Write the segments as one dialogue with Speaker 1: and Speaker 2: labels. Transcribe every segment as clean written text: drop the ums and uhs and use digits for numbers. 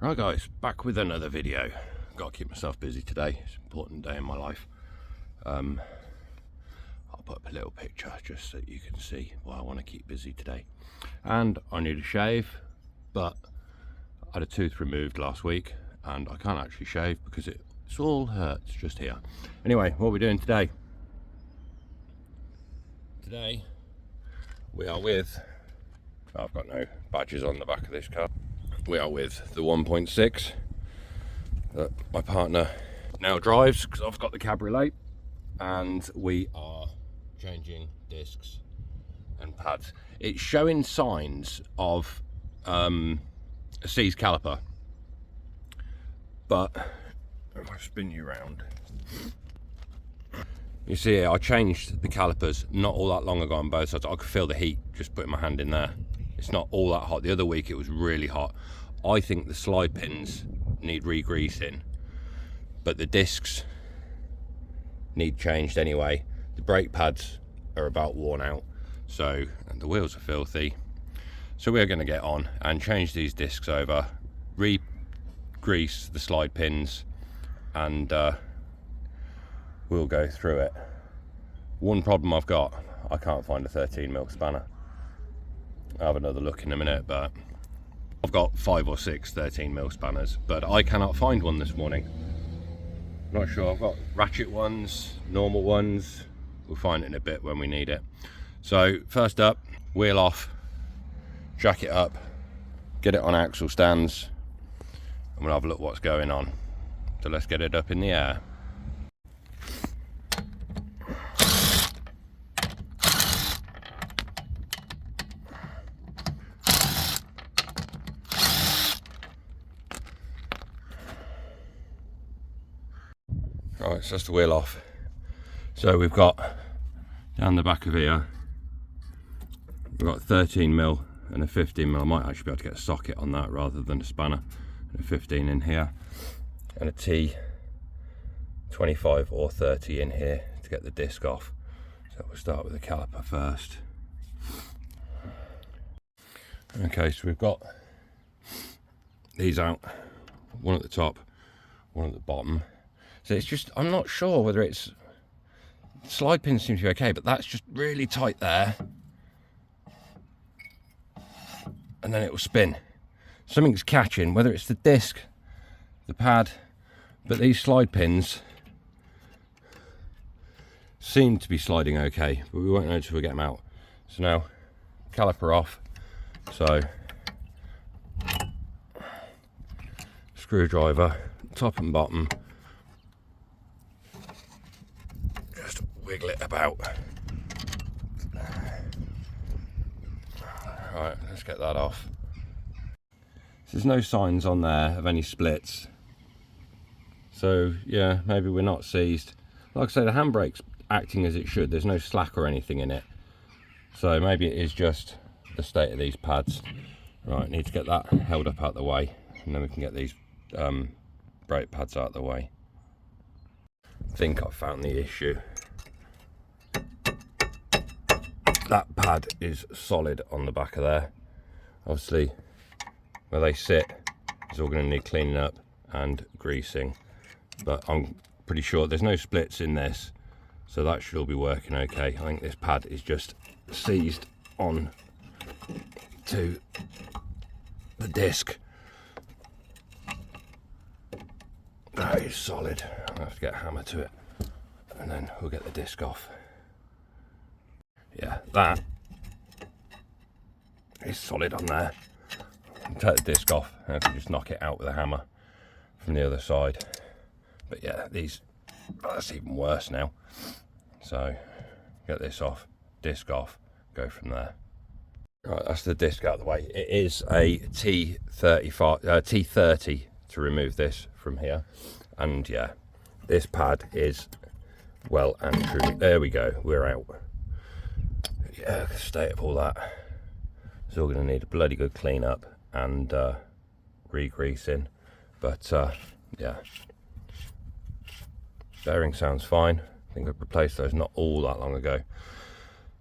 Speaker 1: Right guys, back with another video. Got to keep myself busy today. It's an important day in my life. I'll put up a little picture just so you can see why I want to keep busy today. And I need a shave, but I had a tooth removed last week and I can't actually shave because it all hurts just here. Anyway, what are we doing today? Today we are with, I've got no badges on the back of this car. We are with the 1.6 that my partner now drives because I've got the cabriolet, and we are changing discs and pads. It's showing signs of a seized caliper, but if I spin you around, you see here, I changed the calipers not all that long ago on both sides. I could feel the heat just putting my hand in there. It's not all that hot. The other week it was really hot. I think the slide pins need re-greasing, but the discs need changed anyway. The brake pads are about worn out, so, and the wheels are filthy. So we're going to get on and change these discs over, re-grease the slide pins, and we'll go through it. One problem I've got, I can't find a 13mm spanner. I'll have another look in a minute, but I've got 5 or 6 13mm spanners, but I cannot find one this morning. Not sure. I've got ratchet ones, normal ones. We'll find it in a bit when we need it. So first up, wheel off, jack it up, get it on axle stands, and we'll have a look what's going on. So let's get it up in the air. Right, so that's the wheel off. So we've got down the back of here, we've got 13mm and a 15mm. I might actually be able to get a socket on that rather than a spanner, and a 15 in here, and a T 25 or 30 in here to get the disc off. So we'll start with the caliper first. Okay, so we've got these out, one at the top, one at the bottom. So it's just, I'm not sure whether it's, slide pins seem to be okay, but that's just really tight there. And then it will spin. Something's catching, whether it's the disc, the pad, but these slide pins seem to be sliding okay, but we won't know until we get them out. So now, caliper off. So, screwdriver, top and bottom. Wiggle it about. Right, let's get that off. There's no signs on there of any splits, so yeah, maybe we're not seized. Like I say, the handbrake's acting as it should. There's no slack or anything in it, so maybe it is just the state of these pads. Right, need to get that held up out the way, and then we can get these brake pads out the way. I think I've found the issue. That pad is solid on the back of there. Obviously, where they sit is all going to need cleaning up and greasing, but I'm pretty sure there's no splits in this, so that should all be working okay. I think this pad is just seized on to the disc. That is solid. I'll have to get a hammer to it, and then we'll get the disc off. Yeah, that is solid on there. Take the disc off and I can just knock it out with a hammer from the other side. But yeah, these, that's even worse now. So get this off, disc off, go from there. Right, that's the disc out of the way. It is a T30 to remove this from here. And yeah, this pad is well and truly, there we go, we're out. Yeah, the state of all that, it's all going to need a bloody good clean up and re-greasing, but yeah, bearing sounds fine. I think I've replaced those not all that long ago.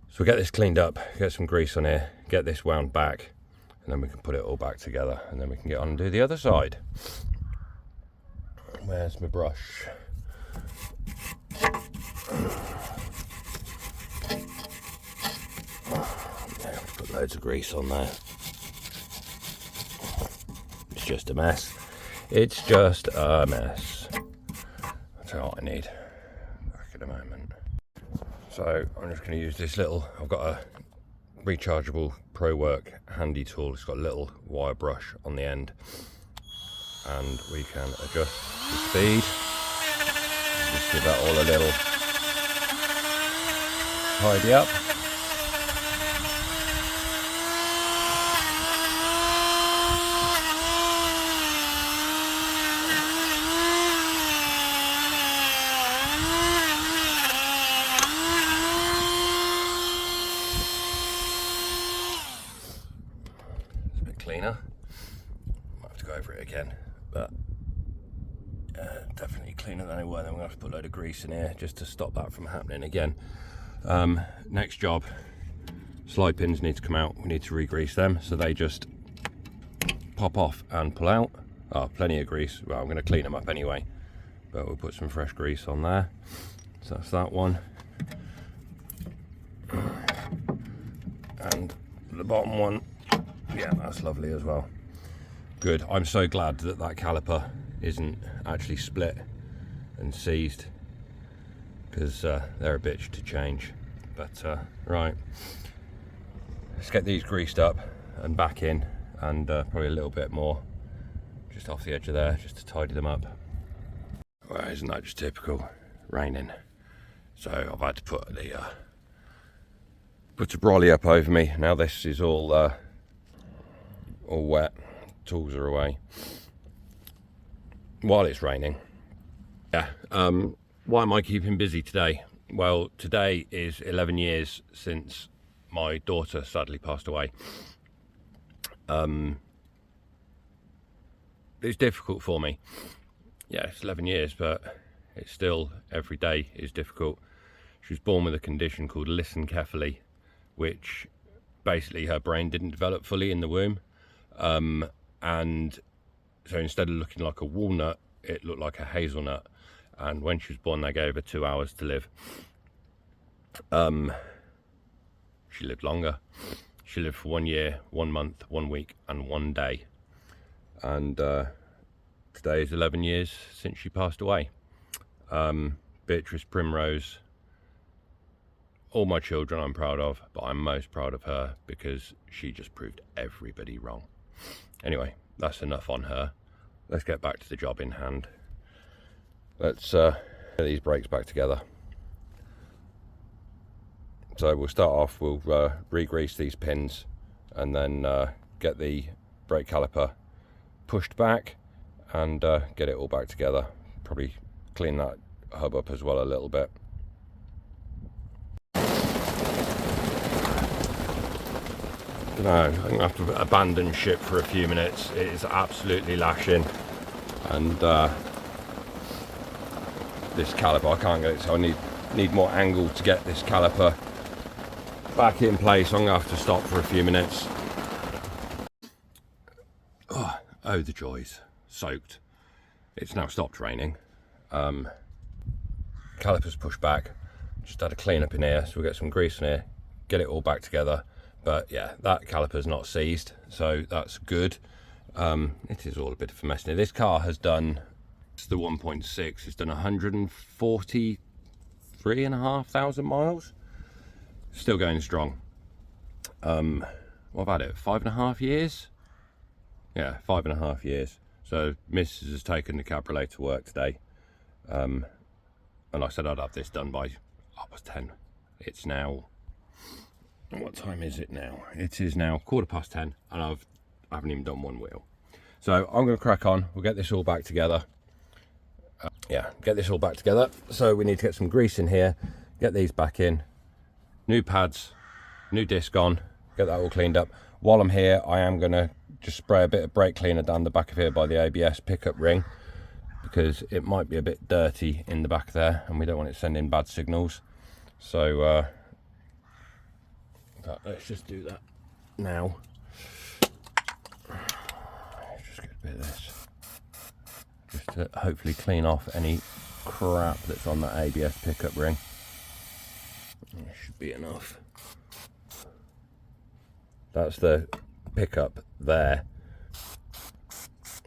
Speaker 1: So we'll get this cleaned up, get some grease on here, get this wound back, and then we can put it all back together, and then we can get on and do the other side. Where's my brush? I have to put loads of grease on there. It's just a mess. It's just a mess. That's all I need. Back in a moment. So I'm just going to use this little, I've got a rechargeable Pro Work handy tool. It's got a little wire brush on the end, and we can adjust the speed. Just give that all a little tidy up. Cleaner. Might have to go over it again, but definitely cleaner than they were. Then we're going to have to put a load of grease in here just to stop that from happening again. Next job, slide pins need to come out. We need to re-grease them, so they just pop off and pull out. Oh, plenty of grease. Well, I'm going to clean them up anyway, but we'll put some fresh grease on there. So that's that one, and the bottom one. Yeah, that's lovely as well. Good. I'm so glad that that caliper isn't actually split and seized, because they're a bitch to change. But right, let's get these greased up and back in, and probably a little bit more just off the edge of there, just to tidy them up. Well, isn't that just typical? Raining. So I've had to put a brolly up over me. Now this is all wet, tools are away while it's raining. Yeah, why am I keeping busy today? Well, today is 11 years since my daughter sadly passed away. It's difficult for me. Yeah, it's 11 years, but it's still, every day is difficult. She was born with a condition called lissencephaly, which basically her brain didn't develop fully in the womb. And so instead of looking like a walnut, it looked like a hazelnut. And when she was born, they gave her 2 hours to live. She lived longer. She lived for 1 year, 1 month, 1 week, and 1 day. And today is 11 years since she passed away. Beatrice Primrose, all my children I'm proud of, but I'm most proud of her because she just proved everybody wrong. Anyway, that's enough on her. Let's get back to the job in hand. Let's get these brakes back together. So we'll start off, we'll re-grease these pins, and then get the brake caliper pushed back and get it all back together. Probably clean that hub up as well a little bit. No, I'm going to have to abandon ship for a few minutes. It is absolutely lashing, and this caliper, I can't get it, so I need more angle to get this caliper back in place. I'm going to have to stop for a few minutes. Oh, the joys. Soaked. It's now stopped raining. Caliper's pushed back. Just had a clean up in here, so we'll get some grease in here, get it all back together. But yeah, that caliper's not seized, so that's good. It is all a bit of a mess now. This car has done, it's the 1.6, it's done 143,500 miles. Still going strong. What about it? 5.5 years? Yeah, 5.5 years. So Mrs. has taken the cabriolet to work today. And I said I'd have this done by 10:30. It's now, what time is it now? It is now 10:15, and I haven't even done one wheel. So I'm going to crack on. We'll get this all back together. Get this all back together. So we need to get some grease in here, get these back in, new pads, new disc on, get that all cleaned up. While I'm here, I am going to just spray a bit of brake cleaner down the back of here by the ABS pickup ring, because it might be a bit dirty in the back there and we don't want it sending bad signals. So let's just do that now. bit of this, just to hopefully clean off any crap that's on that ABS pickup ring. It should be enough. That's the pickup there,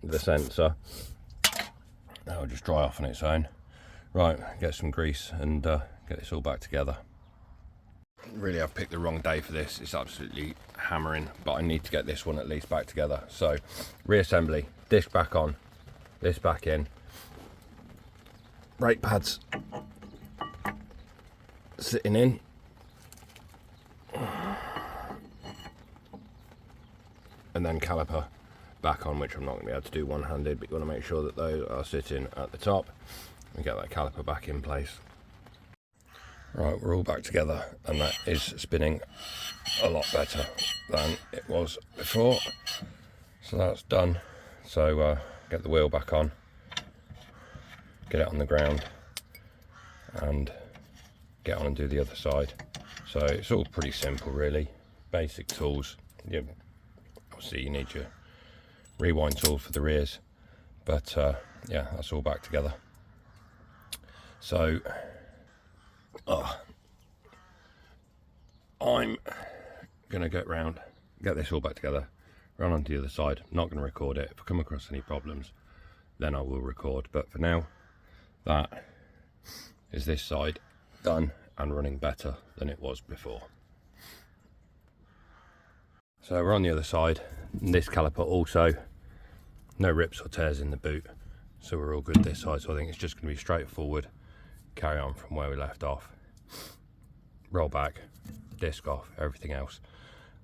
Speaker 1: the sensor. That'll just dry off on its own. Right, get some grease and get this all back together. Really, I've picked the wrong day for this. It's absolutely hammering, but I need to get this one at least back together. So, reassembly, disc back on, this back in, brake pads sitting in, and then caliper back on, which I'm not going to be able to do one-handed, but you want to make sure that those are sitting at the top and get that caliper back in place. Right, we're all back together, and that is spinning a lot better than it was before. So that's done. So get the wheel back on, get it on the ground, and get on and do the other side. So it's all pretty simple, really. Basic tools. Obviously you need your rewind tool for the rears, but yeah, that's all back together. So I'm gonna get round, get this all back together, run onto the other side. I'm not going to record it. If I come across any problems, then I will record, but for now, that is this side done and running better than it was before. So we're on the other side, and this caliper also, no rips or tears in the boot, so we're all good this side. So I think it's just going to be straightforward, carry on from where we left off, roll back, disc off, everything else.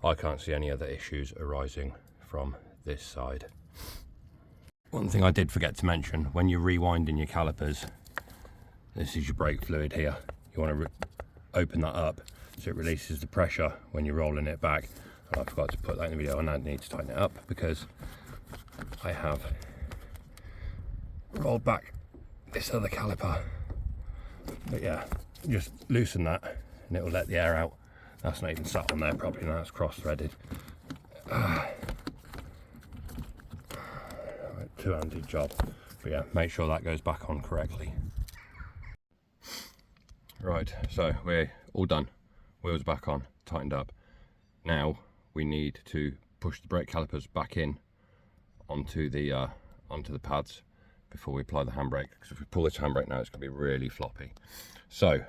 Speaker 1: I can't see any other issues arising from this side. One thing I did forget to mention, when you're rewinding your calipers, this is your brake fluid here. You want to open that up so it releases the pressure when you're rolling it back. And I forgot to put that in the video, and I need to tighten it up because I have rolled back this other caliper. But yeah, just loosen that and it will let the air out. That's not even sat on there properly now, it's cross-threaded. Two-handed job. But yeah, make sure that goes back on correctly. Right, so we're all done. Wheels back on, tightened up. Now we need to push the brake calipers back in onto the pads before we apply the handbrake, because if we pull this handbrake now, it's going to be really floppy. So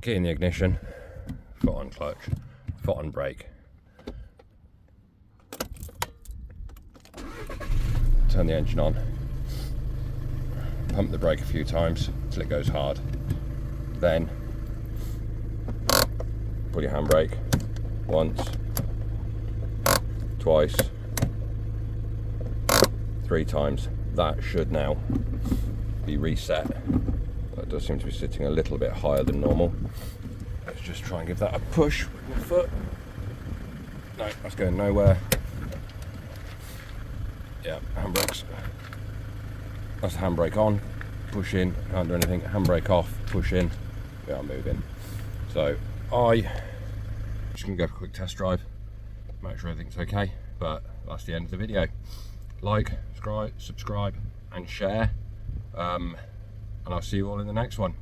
Speaker 1: key in the ignition, foot on clutch, foot on brake. Turn the engine on, pump the brake a few times till it goes hard. Then pull your handbrake once, twice, 3 times. That should now be reset. That does seem to be sitting a little bit higher than normal. Let's just try and give that a push with my foot. No, that's going nowhere. Yeah, handbrakes. That's the handbrake on, push in, can't do anything. Handbrake off, push in, we are moving. So I'm just gonna go for a quick test drive, make sure everything's okay, but that's the end of the video. Like, subscribe and share, and I'll see you all in the next one.